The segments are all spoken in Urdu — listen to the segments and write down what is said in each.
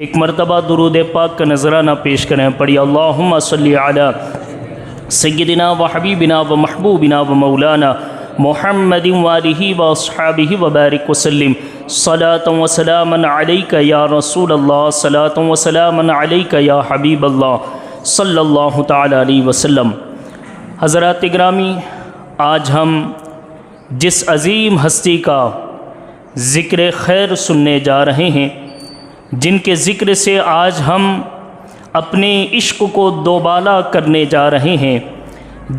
ایک مرتبہ درود پاک کا نذرانہ پیش کریں. پڑھی اللہم صلی علی سیدنا و حبیبنا و محبوبنا و مولانا محمد وآلہ و اصحابہ وبارک وسلم. صلاۃ و سلاما علیک یا رسول اللہ، صلاۃ و سلاما علیک یا حبیب اللہ صلی اللہ تعالی علیہ وسلم. حضرات گرامی، آج ہم جس عظیم ہستی کا ذکر خیر سننے جا رہے ہیں، جن کے ذکر سے آج ہم اپنے عشق کو دوبالا کرنے جا رہے ہیں،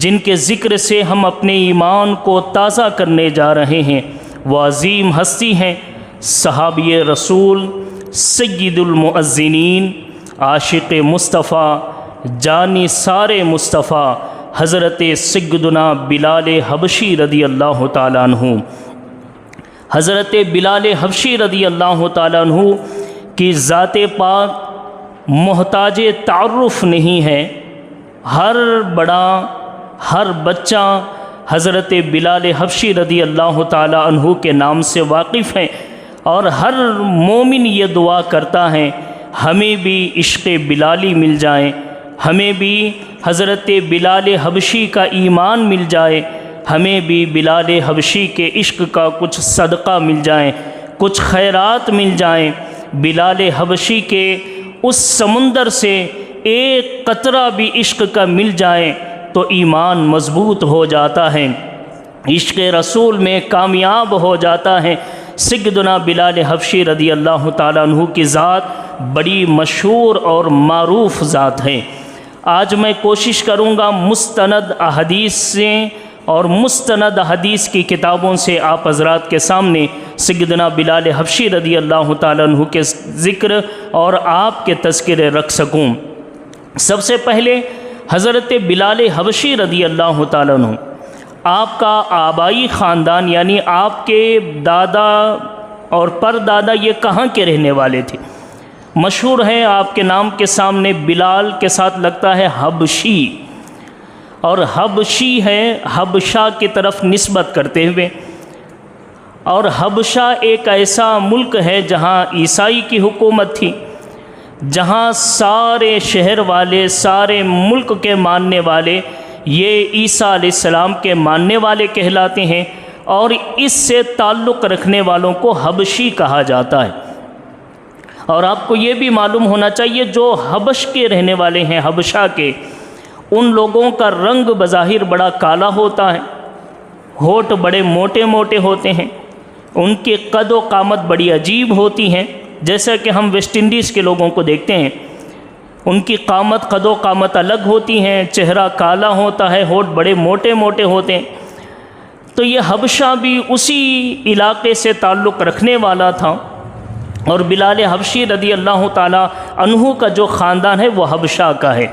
جن کے ذکر سے ہم اپنے ایمان کو تازہ کرنے جا رہے ہیں، وہ عظیم ہستی ہیں صحابی رسول، سید المؤذنین، عاشق مصطفیٰ، جانی سارے مصطفیٰ، حضرت سیدنا بلال حبشی رضی اللہ تعالیٰ عنہ. حضرت بلال حبشی رضی اللہ تعالیٰ عنہ کی ذات پاک محتاج تعارف نہیں ہے. ہر بڑا، ہر بچہ حضرت بلال حبشی رضی اللہ تعالیٰ عنہ کے نام سے واقف ہے، اور ہر مومن یہ دعا کرتا ہے ہمیں بھی عشق بلالی مل جائے، ہمیں بھی حضرت بلال حبشی کا ایمان مل جائے، ہمیں بھی بلال حبشی کے عشق کا کچھ صدقہ مل جائے، کچھ خیرات مل جائیں. بلال حبشی کے اس سمندر سے ایک قطرہ بھی عشق کا مل جائے تو ایمان مضبوط ہو جاتا ہے، عشق رسول میں کامیاب ہو جاتا ہے. سیدنا بلال حبشی رضی اللہ تعالیٰ عنہ کی ذات بڑی مشہور اور معروف ذات ہے. آج میں کوشش کروں گا مستند احادیث سے اور مستند حدیث کی کتابوں سے آپ حضرات کے سامنے سیدنا بلال حبشی رضی اللہ تعالیٰ عنہ کے ذکر اور آپ کے تذکرے رکھ سکوں. سب سے پہلے حضرت بلال حبشی رضی اللہ تعالیٰ عنہ، آپ کا آبائی خاندان یعنی آپ کے دادا اور پردادا یہ کہاں کے رہنے والے تھے؟ مشہور ہے آپ کے نام کے سامنے بلال کے ساتھ لگتا ہے حبشی، اور حبشی ہے حبشہ کی طرف نسبت کرتے ہوئے. اور حبشہ ایک ایسا ملک ہے جہاں عیسائی کی حکومت تھی، جہاں سارے شہر والے، سارے ملک کے ماننے والے یہ عیسیٰ علیہ السلام کے ماننے والے کہلاتے ہیں، اور اس سے تعلق رکھنے والوں کو حبشی کہا جاتا ہے. اور آپ کو یہ بھی معلوم ہونا چاہیے جو حبش کے رہنے والے ہیں، حبشہ کے، ان لوگوں کا رنگ بظاہر بڑا کالا ہوتا ہے، ہونٹ بڑے موٹے موٹے ہوتے ہیں، ان کی قد و قامت بڑی عجیب ہوتی ہیں. جیسا کہ ہم ویسٹ انڈیز کے لوگوں کو دیکھتے ہیں، ان کی قامت، قد و قامت الگ ہوتی ہیں، چہرہ کالا ہوتا ہے، ہونٹ بڑے موٹے موٹے ہوتے ہیں. تو یہ حبشہ بھی اسی علاقے سے تعلق رکھنے والا تھا، اور بلال حبشی رضی اللہ تعالیٰ عنہ کا جو خاندان ہے وہ حبشہ کا ہے.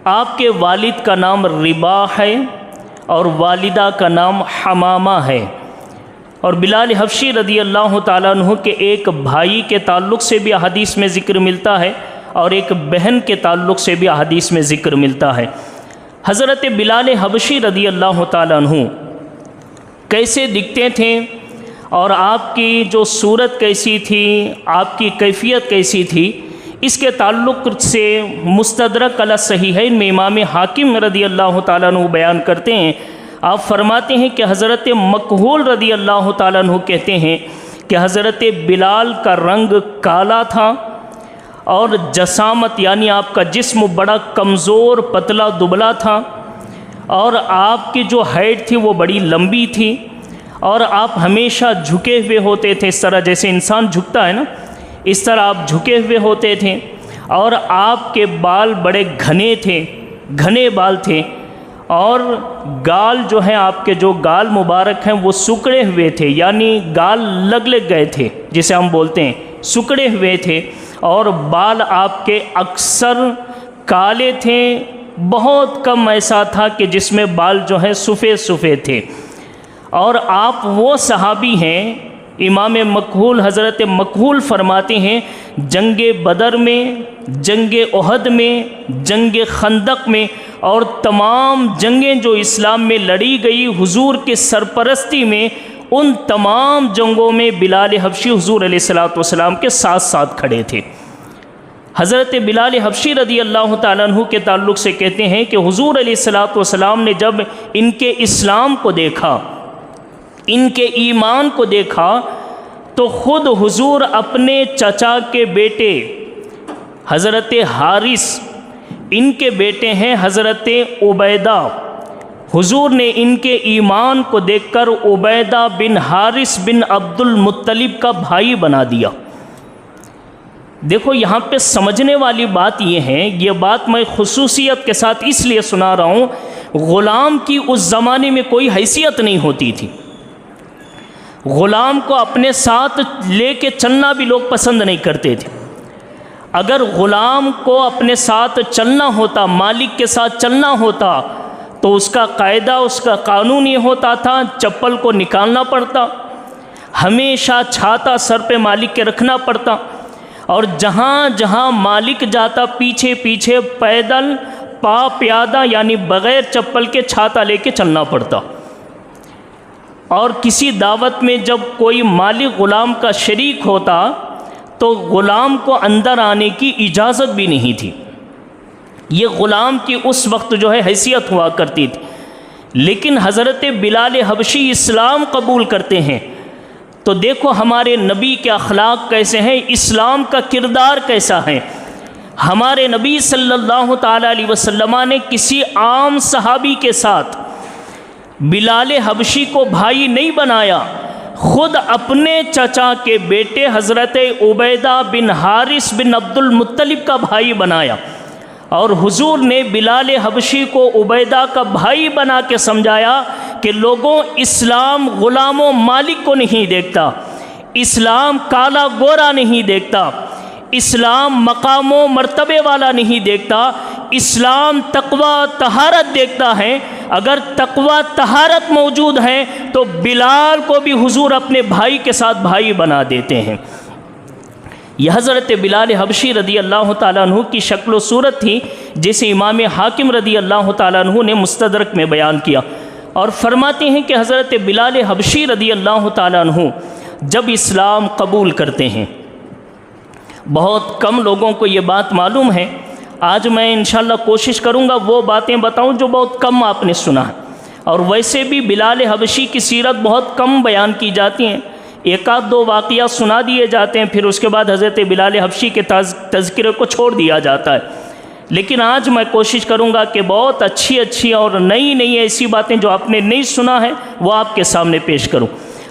آپ کے والد کا نام رباح ہے اور والدہ کا نام حمامہ ہے. اور بلال حبشی رضی اللہ تعالیٰ عنہ کے ایک بھائی کے تعلق سے بھی احادیث میں ذکر ملتا ہے، اور ایک بہن کے تعلق سے بھی احادیث میں ذکر ملتا ہے. حضرت بلال حبشی رضی اللہ تعالیٰ عنہ کیسے دکھتے تھے، اور آپ کی جو صورت کیسی تھی، آپ کی کیفیت کیسی تھی، اس کے تعلق سے مستدرک علی صحیحین میں امام حاکم رضی اللہ تعالیٰ عنہ بیان کرتے ہیں. آپ فرماتے ہیں کہ حضرت مکحول رضی اللہ تعالیٰ عنہ کہتے ہیں کہ حضرت بلال کا رنگ کالا تھا، اور جسامت یعنی آپ کا جسم بڑا کمزور، پتلا دبلا تھا، اور آپ کی جو ہائٹ تھی وہ بڑی لمبی تھی، اور آپ ہمیشہ جھکے ہوئے ہوتے تھے، اس طرح جیسے انسان جھکتا ہے نا، اس طرح آپ جھکے ہوئے ہوتے تھے. اور آپ کے بال بڑے گھنے تھے، گھنے بال تھے، اور گال جو ہیں آپ کے جو گال مبارک ہیں وہ سکڑے ہوئے تھے، یعنی گال لگ گئے تھے جسے ہم بولتے ہیں، سکڑے ہوئے تھے. اور بال آپ کے اکثر کالے تھے، بہت کم ایسا تھا کہ جس میں بال جو ہیں سفید سفید تھے. اور آپ وہ صحابی ہیں، امام مکحول حضرت مکحول فرماتے ہیں جنگ بدر میں، جنگ احد میں، جنگ خندق میں، اور تمام جنگیں جو اسلام میں لڑی گئی حضور کی سرپرستی میں، ان تمام جنگوں میں بلال حبشی حضور علیہ الصلوۃ والسلام کے ساتھ ساتھ کھڑے تھے. حضرت بلال حبشی رضی اللہ تعالیٰ عنہ کے تعلق سے کہتے ہیں کہ حضور علیہ الصلوۃ والسلام نے جب ان کے اسلام کو دیکھا، ان کے ایمان کو دیکھا، تو خود حضور اپنے چچا کے بیٹے حضرت حارث، ان کے بیٹے ہیں حضرت عبیدہ، حضور نے ان کے ایمان کو دیکھ کر عبیدہ بن حارث بن عبد المطلب کا بھائی بنا دیا۔ دیکھو یہاں پہ سمجھنے والی بات یہ ہے، یہ بات میں خصوصیت کے ساتھ اس لیے سنا رہا ہوں، غلام کی اس زمانے میں کوئی حیثیت نہیں ہوتی تھی، غلام کو اپنے ساتھ لے کے چلنا بھی لوگ پسند نہیں کرتے تھے۔ اگر غلام کو اپنے ساتھ چلنا ہوتا، مالک کے ساتھ چلنا ہوتا، تو اس کا قاعدہ، اس کا قانون یہ ہوتا تھا، چپل کو نکالنا پڑتا، ہمیشہ چھاتا سر پہ مالک کے رکھنا پڑتا، اور جہاں جہاں مالک جاتا پیچھے پیچھے پیدل پا پیادہ یعنی بغیر چپل کے چھاتا لے کے چلنا پڑتا۔ اور کسی دعوت میں جب کوئی مالک غلام کا شریک ہوتا تو غلام کو اندر آنے کی اجازت بھی نہیں تھی۔ یہ غلام کی اس وقت جو ہے حیثیت ہوا کرتی تھی، لیکن حضرت بلال حبشی اسلام قبول کرتے ہیں تو دیکھو ہمارے نبی کے اخلاق کیسے ہیں، اسلام کا کردار کیسا ہے۔ ہمارے نبی صلی اللہ تعالیٰ علیہ وسلم نے کسی عام صحابی کے ساتھ بلال حبشی کو بھائی نہیں بنایا، خود اپنے چچا کے بیٹے حضرت عبیدہ بن حارث بن عبد المطلب کا بھائی بنایا، اور حضور نے بلال حبشی کو عبیدہ کا بھائی بنا کے سمجھایا کہ لوگوں، اسلام غلام و مالک کو نہیں دیکھتا، اسلام کالا گورا نہیں دیکھتا، اسلام مقام و مرتبے والا نہیں دیکھتا، اسلام تقوی طہارت دیکھتا ہے۔ اگر تقوی طہارت موجود ہے تو بلال کو بھی حضور اپنے بھائی کے ساتھ بھائی بنا دیتے ہیں۔ یہ حضرت بلال حبشی رضی اللہ تعالیٰ عنہ کی شکل و صورت تھی، جسے امام حاکم رضی اللہ تعالیٰ عنہ نے مستدرک میں بیان کیا، اور فرماتے ہیں کہ حضرت بلال حبشی رضی اللہ تعالیٰ عنہ جب اسلام قبول کرتے ہیں، بہت کم لوگوں کو یہ بات معلوم ہے، آج میں انشاءاللہ کوشش کروں گا وہ باتیں بتاؤں جو بہت کم آپ نے سنا ہے، اور ویسے بھی بلال حبشی کی سیرت بہت کم بیان کی جاتی ہیں، ایک آدھ دو واقعہ سنا دیے جاتے ہیں، پھر اس کے بعد حضرت بلال حبشی کے تذکرے کو چھوڑ دیا جاتا ہے۔ لیکن آج میں کوشش کروں گا کہ بہت اچھی اور نئی ایسی باتیں جو آپ نے نہیں سنا ہے وہ آپ کے سامنے پیش کروں۔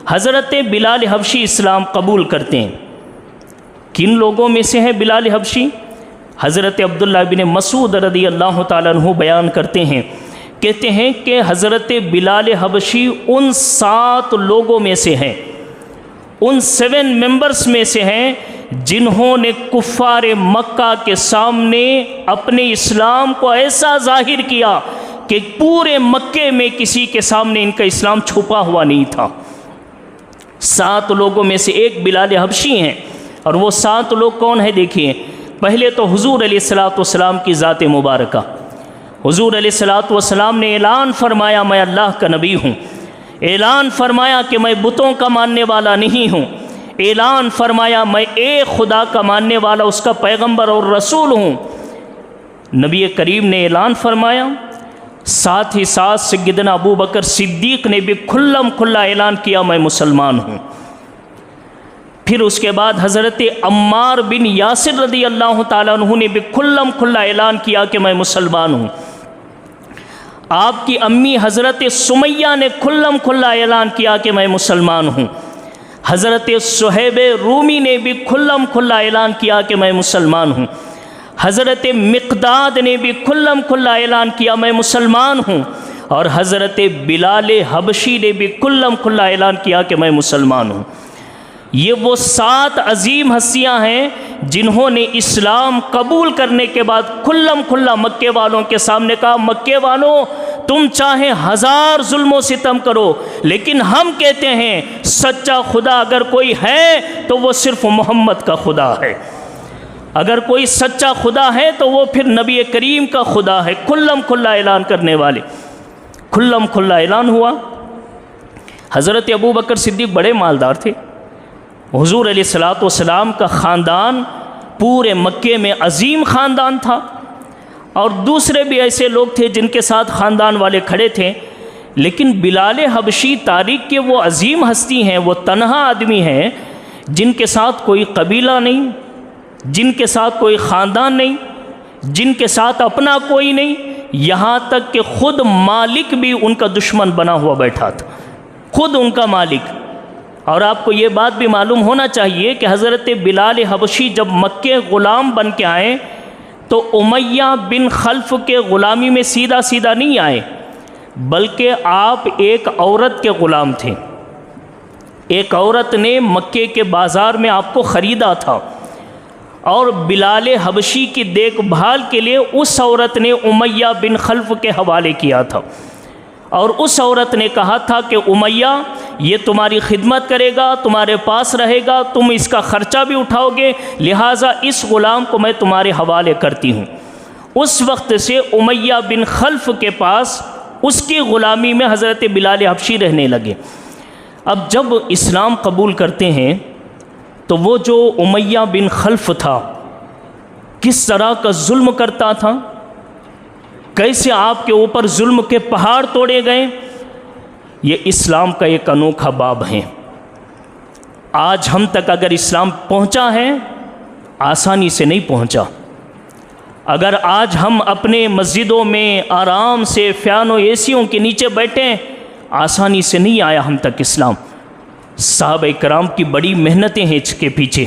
حضرت بلال حبشی اسلام قبول کرتے ہیں، کن لوگوں میں سے ہیں بلال حبشی؟ حضرت عبداللہ بن مسعود رضی اللہ تعالیٰ عنہ بیان کرتے ہیں، کہتے ہیں کہ حضرت بلال حبشی ان 7 لوگوں میں سے ہیں، ان 7 ممبرز میں سے ہیں جنہوں نے کفار مکہ کے سامنے اپنے اسلام کو ایسا ظاہر کیا کہ پورے مکے میں کسی کے سامنے ان کا اسلام چھپا ہوا نہیں تھا۔ 7 لوگوں میں سے ایک بلال حبشی ہیں، اور وہ 7 لوگ کون ہیں دیکھیے۔ پہلے تو حضور علیہ الصلوۃ والسلام کی ذات مبارکہ، حضور علیہ الصلوۃ والسلام نے اعلان فرمایا میں اللہ کا نبی ہوں، اعلان فرمایا کہ میں بتوں کا ماننے والا نہیں ہوں، اعلان فرمایا میں ایک خدا کا ماننے والا، اس کا پیغمبر اور رسول ہوں۔ نبی کریم نے اعلان فرمایا، ساتھ ہی ساتھ سیدنا ابو بکر صدیق نے بھی کھلم کھلا اعلان کیا میں مسلمان ہوں۔ پھر اس کے بعد حضرت عمار بن یاسر رضی اللہ تعالیٰ عنہ نے بھی کھلم کھلا اعلان کیا کہ میں مسلمان ہوں۔ آپ کی امی حضرت سمیہ نے کھلم کھلا اعلان کیا کہ میں مسلمان ہوں۔ حضرت صہیب رومی نے بھی کھلم کھلا اعلان کیا کہ میں مسلمان ہوں۔ حضرت مقداد نے بھی کھلم کھلا اعلان کیا میں مسلمان ہوں، اور حضرت بلال حبشی نے بھی کھلم کھلا اعلان کیا کہ میں مسلمان ہوں۔ یہ وہ 7 عظیم ہستیاں ہیں جنہوں نے اسلام قبول کرنے کے بعد کھلم کھلا مکے والوں کے سامنے کہا، مکے والوں تم چاہے 1000 ظلم و ستم کرو، لیکن ہم کہتے ہیں سچا خدا اگر کوئی ہے تو وہ صرف محمد کا خدا ہے، اگر کوئی سچا خدا ہے تو وہ پھر نبی کریم کا خدا ہے۔ کھلم کھلا اعلان کرنے والے، کھلم کھلا اعلان ہوا۔ حضرت ابو بکر صدیق بڑے مالدار تھے، حضور علیہ الصلوۃ والسلام کا خاندان پورے مکے میں عظیم خاندان تھا، اور دوسرے بھی ایسے لوگ تھے جن کے ساتھ خاندان والے کھڑے تھے، لیکن بلال حبشی تاریخ کے وہ عظیم ہستی ہیں، وہ تنہا آدمی ہیں جن کے ساتھ کوئی قبیلہ نہیں، جن کے ساتھ کوئی خاندان نہیں، جن کے ساتھ اپنا کوئی نہیں، یہاں تک کہ خود مالک بھی ان کا دشمن بنا ہوا بیٹھا تھا، خود ان کا مالک۔ اور آپ کو یہ بات بھی معلوم ہونا چاہیے کہ حضرت بلال حبشی جب مکے غلام بن کے آئے تو امیہ بن خلف کے غلامی میں سیدھا سیدھا نہیں آئے، بلکہ آپ ایک عورت کے غلام تھے۔ ایک عورت نے مکے کے بازار میں آپ کو خریدا تھا، اور بلال حبشی کی دیکھ بھال کے لیے اس عورت نے امیہ بن خلف کے حوالے کیا تھا، اور اس عورت نے کہا تھا کہ امیہ یہ تمہاری خدمت کرے گا، تمہارے پاس رہے گا، تم اس کا خرچہ بھی اٹھاؤ گے، لہٰذا اس غلام کو میں تمہارے حوالے کرتی ہوں۔ اس وقت سے امیہ بن خلف کے پاس اس کی غلامی میں حضرت بلال حبشی رہنے لگے۔ اب جب اسلام قبول کرتے ہیں تو وہ جو امیہ بن خلف تھا کس طرح کا ظلم کرتا تھا، کیسے آپ کے اوپر ظلم کے پہاڑ توڑے گئے، یہ اسلام کا ایک انوکھا باب ہے۔ آج ہم تک اگر اسلام پہنچا ہے آسانی سے نہیں پہنچا۔ اگر آج ہم اپنے مسجدوں میں آرام سے فین و اے سیوں کے نیچے بیٹھیں، آسانی سے نہیں آیا ہم تک اسلام۔ صحابہ کرام کی بڑی محنتیں ہیں اس کے پیچھے۔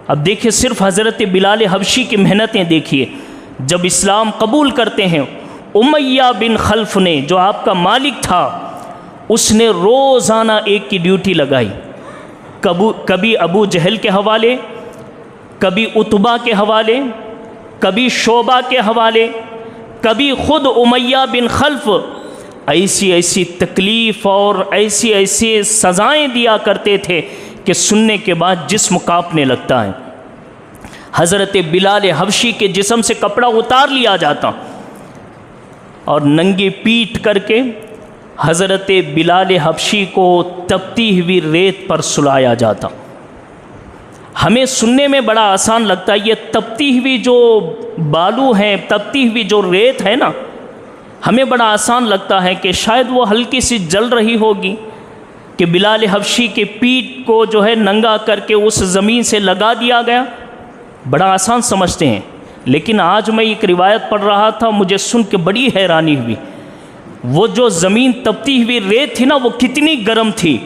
اب دیکھیں صرف حضرت بلال حبشی کی محنتیں دیکھیے، جب اسلام قبول کرتے ہیں امیہ بن خلف نے جو آپ کا مالک تھا، اس نے روزانہ ایک کی ڈیوٹی لگائی، کبھی ابو جہل کے حوالے، کبھی عتبہ کے حوالے، کبھی شعبہ کے حوالے، کبھی خود امیہ بن خلف، ایسی ایسی تکلیف اور ایسی ایسی سزائیں دیا کرتے تھے کہ سننے کے بعد جسم کانپنے لگتا ہے۔ حضرت بلال حبشی کے جسم سے کپڑا اتار لیا جاتا اور ننگی پیٹ کر کے حضرت بلال حبشی کو تپتی ہوئی ریت پر سلایا جاتا۔ ہمیں سننے میں بڑا آسان لگتا ہے، یہ تپتی ہوئی جو بالو ہیں، تپتی ہوئی جو ریت ہے نا، ہمیں بڑا آسان لگتا ہے کہ شاید وہ ہلکی سی جل رہی ہوگی کہ بلال حبشی کے پیٹ کو جو ہے ننگا کر کے اس زمین سے لگا دیا گیا، بڑا آسان سمجھتے ہیں۔ لیکن آج میں ایک روایت پڑھ رہا تھا، مجھے سن کے بڑی حیرانی ہوئی، وہ جو زمین تپتی ہوئی ریت تھی نا وہ کتنی گرم تھی۔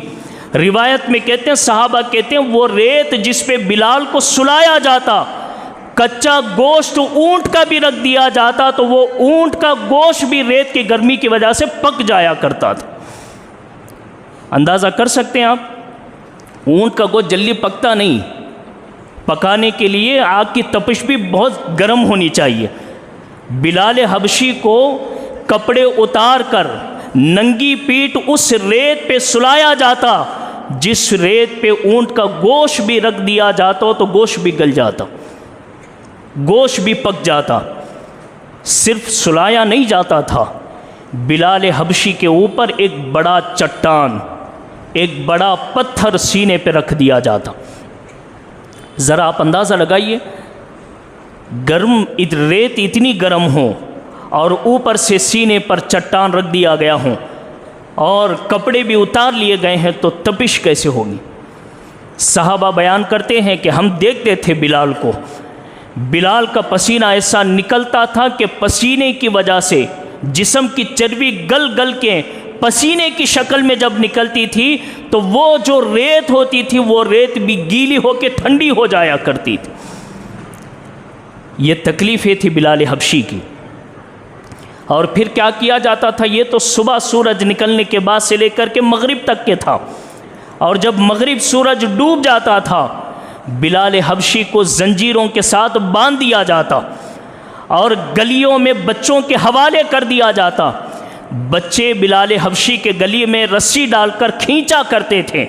روایت میں کہتے ہیں، صحابہ کہتے ہیں، وہ ریت جس پہ بلال کو سلایا جاتا، کچا گوشت اونٹ کا بھی رکھ دیا جاتا تو وہ اونٹ کا گوشت بھی ریت کی گرمی کی وجہ سے پک جایا کرتا تھا۔ اندازہ کر سکتے ہیں آپ، اونٹ کا گوشت جلدی پکتا نہیں، پکانے کے لیے آگ کی تپش بھی بہت گرم ہونی چاہیے۔ بلال حبشی کو کپڑے اتار کر ننگی پیٹ اس ریت پہ سلایا جاتا جس ریت پہ اونٹ کا گوشت بھی رکھ دیا جاتا تو گوشت بھی گل جاتا، گوشت بھی پک جاتا۔ صرف سلایا نہیں جاتا تھا، بلال حبشی کے اوپر ایک بڑا چٹان، ایک بڑا پتھر سینے پہ رکھ دیا جاتا۔ ذرا آپ اندازہ لگائیے، گرم ریت اتنی گرم ہو اور اوپر سے سینے پر چٹان رکھ دیا گیا ہوں اور کپڑے بھی اتار لیے گئے ہیں تو تپش کیسے ہوگی۔ صحابہ بیان کرتے ہیں کہ ہم دیکھتے تھے بلال کو، بلال کا پسینہ ایسا نکلتا تھا کہ پسینے کی وجہ سے جسم کی چربی گل گل کے پسینے کی شکل میں جب نکلتی تھی تو وہ جو ریت ہوتی تھی وہ ریت بھی گیلی ہو کے ٹھنڈی ہو جایا کرتی تھی۔ یہ تکلیفیں تھی بلال حبشی کی۔ اور پھر کیا کیا جاتا تھا، یہ تو صبح سورج نکلنے کے بعد سے لے کر کے مغرب تک کے تھا، اور جب مغرب سورج ڈوب جاتا تھا بلال حبشی کو زنجیروں کے ساتھ باندھ دیا جاتا اور گلیوں میں بچوں کے حوالے کر دیا جاتا۔ بچے بلال حبشی کے گلی میں رسی ڈال کر کھینچا کرتے تھے،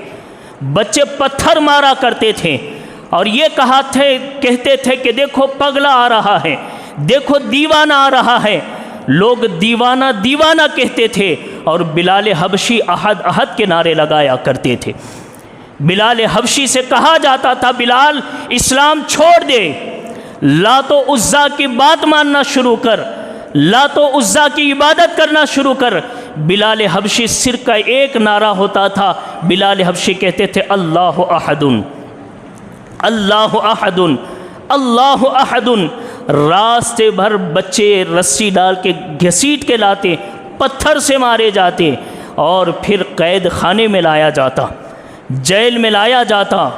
بچے پتھر مارا کرتے تھے اور یہ کہتے تھے کہ دیکھو پگلا آ رہا ہے، دیکھو دیوانہ آ رہا ہے۔ لوگ دیوانہ دیوانہ کہتے تھے اور بلال حبشی احد احد کے نعرے لگایا کرتے تھے۔ بلال حبشی سے کہا جاتا تھا بلال اسلام چھوڑ دے، لات و عزا کی بات ماننا شروع کر، لات و عزا کی عبادت کرنا شروع کر۔ بلال حبشی صرف کا ایک نعرہ ہوتا تھا، بلال حبشی کہتے تھے اللہ احد، اللہ احد، اللہ احد۔ راستے بھر بچے رسی ڈال کے گھسیٹ کے لاتے، پتھر سے مارے جاتے، اور پھر قید خانے میں لایا جاتا، جیل میں لایا جاتا۔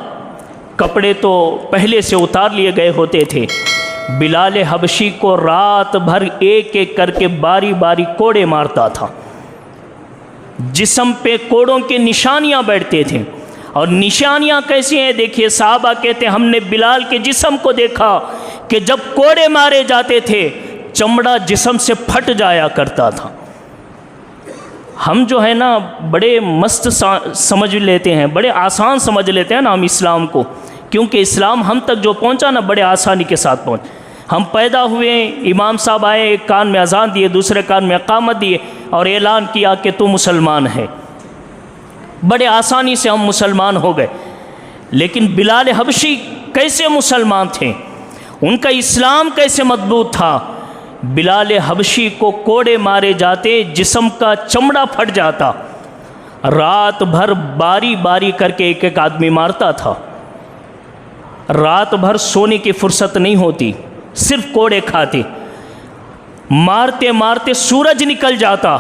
کپڑے تو پہلے سے اتار لیے گئے ہوتے تھے۔ بلال حبشی کو رات بھر ایک ایک کر کے باری باری کوڑے مارتا تھا، جسم پہ کوڑوں کے نشانیاں بیٹھتے تھے۔ اور نشانیاں کیسی ہیں دیکھیے، صحابہ کہتے ہیں ہم نے بلال کے جسم کو دیکھا کہ جب کوڑے مارے جاتے تھے چمڑا جسم سے پھٹ جایا کرتا تھا۔ ہم جو ہے نا بڑے مست سمجھ لیتے ہیں، بڑے آسان سمجھ لیتے ہیں نا ہم اسلام کو، کیونکہ اسلام ہم تک جو پہنچا نا بڑے آسانی کے ساتھ پہنچ۔ ہم پیدا ہوئے، امام صاحب آئے، ایک کان میں اذان دیے، دوسرے کان میں اقامت دیے، اور اعلان کیا کہ تو مسلمان ہے۔ بڑے آسانی سے ہم مسلمان ہو گئے۔ لیکن بلال حبشی کیسے مسلمان تھے؟ ان کا اسلام کیسے مضبوط تھا؟ بلال حبشی کو کوڑے مارے جاتے، جسم کا چمڑا پھٹ جاتا، رات بھر باری باری کر کے ایک ایک آدمی مارتا تھا۔ رات بھر سونے کی فرصت نہیں ہوتی، صرف کوڑے کھاتے، مارتے مارتے سورج نکل جاتا۔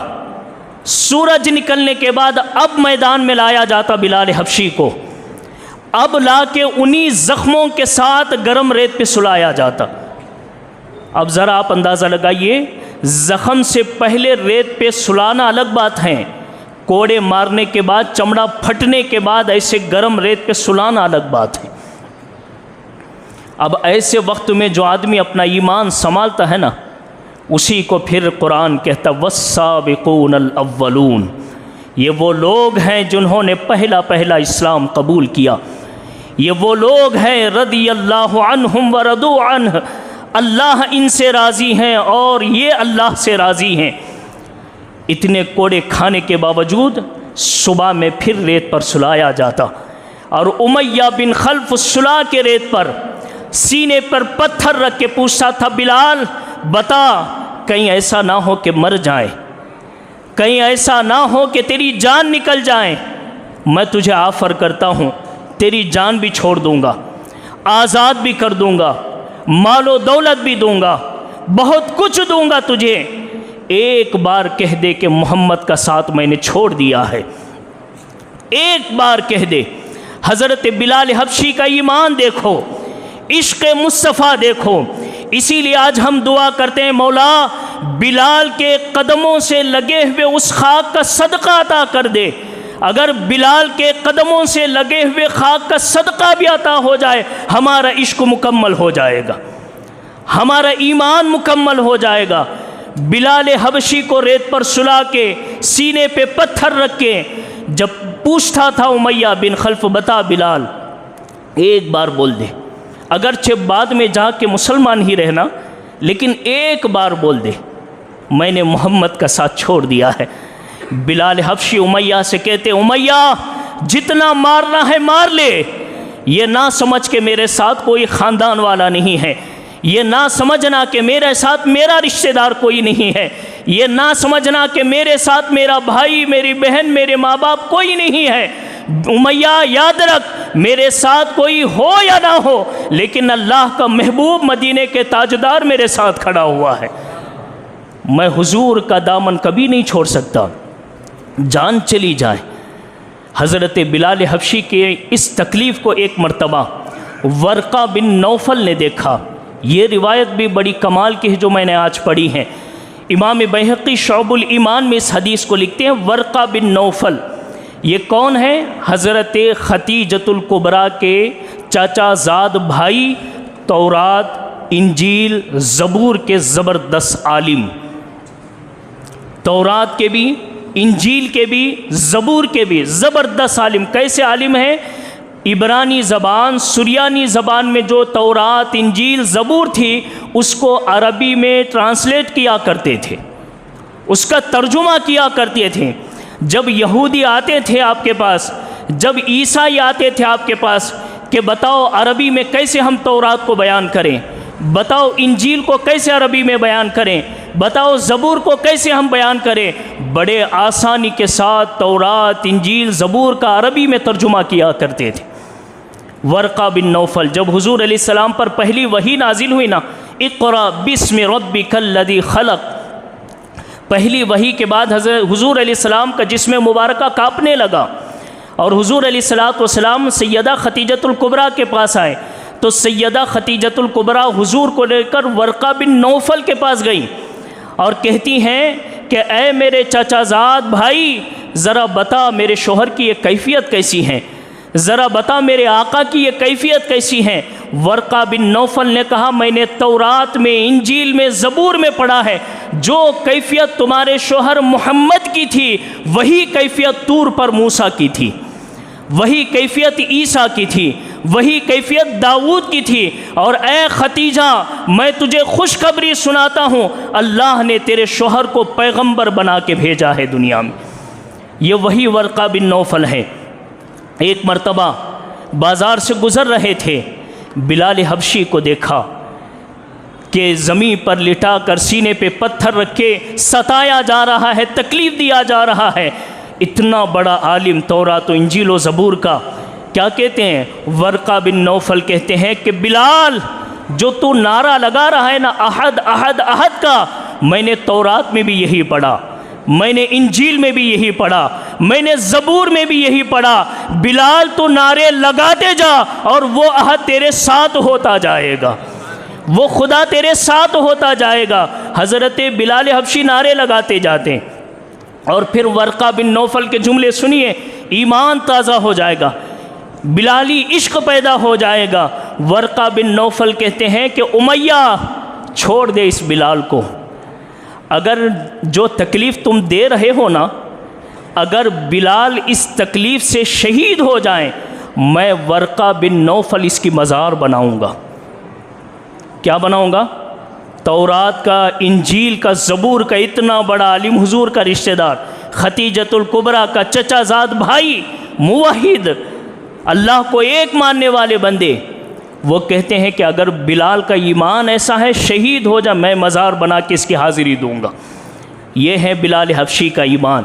سورج نکلنے کے بعد اب میدان میں لایا جاتا بلال حبشی کو، اب لا کے انہی زخموں کے ساتھ گرم ریت پہ سلایا جاتا۔ اب ذرا آپ اندازہ لگائیے، زخم سے پہلے ریت پہ سلانا الگ بات ہے، کوڑے مارنے کے بعد چمڑا پھٹنے کے بعد ایسے گرم ریت پہ سلانا الگ بات ہے۔ اب ایسے وقت میں جو آدمی اپنا ایمان سنبھالتا ہے نا، اسی کو پھر قرآن کہتا والسابقون الاولون، یہ وہ لوگ ہیں جنہوں نے پہلا اسلام قبول کیا، یہ وہ لوگ ہیں رضی اللہ عنہم ورضوا عنہ، اللہ ان سے راضی ہیں اور یہ اللہ سے راضی ہیں۔ اتنے کوڑے کھانے کے باوجود صبح میں پھر ریت پر سلایا جاتا، اور امیہ بن خلف سلا کے ریت پر سینے پر پتھر رکھ کے پوچھتا تھا بلال بتا، کہیں ایسا نہ ہو کہ مر جائیں، کہیں ایسا نہ ہو کہ تیری جان نکل جائیں، میں تجھے آفر کرتا ہوں، تیری جان بھی چھوڑ دوں گا، آزاد بھی کر دوں گا، مال و دولت بھی دوں گا، بہت کچھ دوں گا تجھے، ایک بار کہہ دے کہ محمد کا ساتھ میں نے چھوڑ دیا ہے، ایک بار کہہ دے۔ حضرت بلال حبشی کا ایمان دیکھو، عشق مصطفیٰ دیکھو۔ اسی لیے آج ہم دعا کرتے ہیں مولا بلال کے قدموں سے لگے ہوئے اس خاک کا صدقہ عطا کر دے۔ اگر بلال کے قدموں سے لگے ہوئے خاک کا صدقہ بھی عطا ہو جائے، ہمارا عشق مکمل ہو جائے گا، ہمارا ایمان مکمل ہو جائے گا۔ بلال حبشی کو ریت پر سلا کے سینے پہ پتھر رکھ کے جب پوچھتا تھا امیہ بن خلف بتا بلال ایک بار بول دے، اگرچہ بعد میں جا کے مسلمان ہی رہنا، لیکن ایک بار بول دے میں نے محمد کا ساتھ چھوڑ دیا ہے۔ بلال حبشی امیہ سے کہتے امیہ جتنا مارنا ہے مار لے، یہ نہ سمجھ کہ میرے ساتھ کوئی خاندان والا نہیں ہے، یہ نہ سمجھنا کہ میرے ساتھ میرا رشتہ دار کوئی نہیں ہے، یہ نہ سمجھنا کہ میرے ساتھ میرا بھائی، میری بہن، میرے ماں باپ کوئی نہیں ہے۔ امیہ یاد رکھ، میرے ساتھ کوئی ہو یا نہ ہو، لیکن اللہ کا محبوب مدینے کے تاجدار میرے ساتھ کھڑا ہوا ہے، میں حضور کا دامن کبھی نہیں چھوڑ سکتا، جان چلی جائے۔ حضرت بلال حبشی کے اس تکلیف کو ایک مرتبہ ورقہ بن نوفل نے دیکھا۔ یہ روایت بھی بڑی کمال کی ہے جو میں نے آج پڑھی ہے۔ امام بیہقی شعب الایمان میں اس حدیث کو لکھتے ہیں ورقہ بن نوفل یہ کون ہے؟ حضرت ختیجۃ الکبریٰ کے چاچا زاد بھائی، تورات، انجیل، زبور کے زبردست عالم، تورات کے بھی، انجیل کے بھی، زبور کے بھی زبردست عالم۔ کیسے عالم ہیں؟ عبرانی زبان، سریانی زبان میں جو تورات، انجیل، زبور تھی اس کو عربی میں ٹرانسلیٹ کیا کرتے تھے، اس کا ترجمہ کیا کرتے تھے۔ جب یہودی آتے تھے آپ کے پاس جب عیسائی آتے تھے آپ کے پاس کہ بتاؤ عربی میں کیسے ہم تورات کو بیان کریں، بتاؤ انجیل کو کیسے عربی میں بیان کریں، بتاؤ زبور کو کیسے ہم بیان کریں، بڑے آسانی کے ساتھ تورات، انجیل، زبور کا عربی میں ترجمہ کیا کرتے تھے۔ ورقہ بن نوفل، جب حضور علیہ السلام پر پہلی وحی نازل ہوئی نا، اقرأ بسم ربک الذی خلق، پہلی وحی کے بعد حضور علیہ السلام کا جسم مبارکہ کانپنے لگا، اور حضور علیہ السلام سیدہ خدیجۃ الکبریٰ کے پاس آئے تو سیدہ خدیجۃ الکبریٰ حضور کو لے کر ورقہ بن نوفل کے پاس گئیں اور کہتی ہیں کہ اے میرے چچا زاد بھائی، ذرا بتا میرے شوہر کی یہ کیفیت کیسی ہے، ذرا بتا میرے آقا کی یہ کیفیت کیسی ہے۔ ورقہ بن نوفل نے کہا میں نے تورات میں، انجیل میں، زبور میں پڑھا ہے، جو کیفیت تمہارے شوہر محمد کی تھی وہی کیفیت طور پر موسیٰ کی تھی، وہی کیفیت عیسیٰ کی تھی، وہی کیفیت داؤد کی تھی۔ اور اے ختیجہ، میں تجھے خوشخبری سناتا ہوں، اللہ نے تیرے شوہر کو پیغمبر بنا کے بھیجا ہے دنیا میں۔ یہ وہی ورقہ بن نوفل ہے۔ ایک مرتبہ بازار سے گزر رہے تھے، بلال حبشی کو دیکھا کہ زمین پر لٹا کر سینے پہ پتھر رکھ کے ستایا جا رہا ہے، تکلیف دیا جا رہا ہے۔ اتنا بڑا عالم تورات و انجیل و زبور کا، کیا کہتے ہیں؟ ورقہ بن نوفل کہتے ہیں کہ بلال، جو تو نعرہ لگا رہا ہے نا احد احد احد کا، میں نے تورات میں بھی یہی پڑھا، میں نے انجیل میں بھی یہی پڑھا، میں نے زبور میں بھی یہی پڑھا۔ بلال تو نعرے لگاتے جا اور وہ عہد تیرے ساتھ ہوتا جائے گا، وہ خدا تیرے ساتھ ہوتا جائے گا۔ حضرت بلال حبشی نعرے لگاتے جاتے ہیں، اور پھر ورقہ بن نوفل کے جملے سنیے، ایمان تازہ ہو جائے گا، بلالی عشق پیدا ہو جائے گا۔ ورقہ بن نوفل کہتے ہیں کہ امیہ چھوڑ دے اس بلال کو، اگر جو تکلیف تم دے رہے ہو نا، اگر بلال اس تکلیف سے شہید ہو جائیں، میں ورقہ بن نوفل اس کی مزار بناؤں گا۔ کیا بناؤں گا؟ تورات کا، انجیل کا، زبور کا اتنا بڑا عالم، حضور کا رشتہ دار، خدیجۃ الکبریٰ کا چچا زاد بھائی، موحد، اللہ کو ایک ماننے والے بندے، وہ کہتے ہیں کہ اگر بلال کا ایمان ایسا ہے شہید ہو جا، میں مزار بنا کے اس کی حاضری دوں گا۔ یہ ہے بلال حبشی کا ایمان۔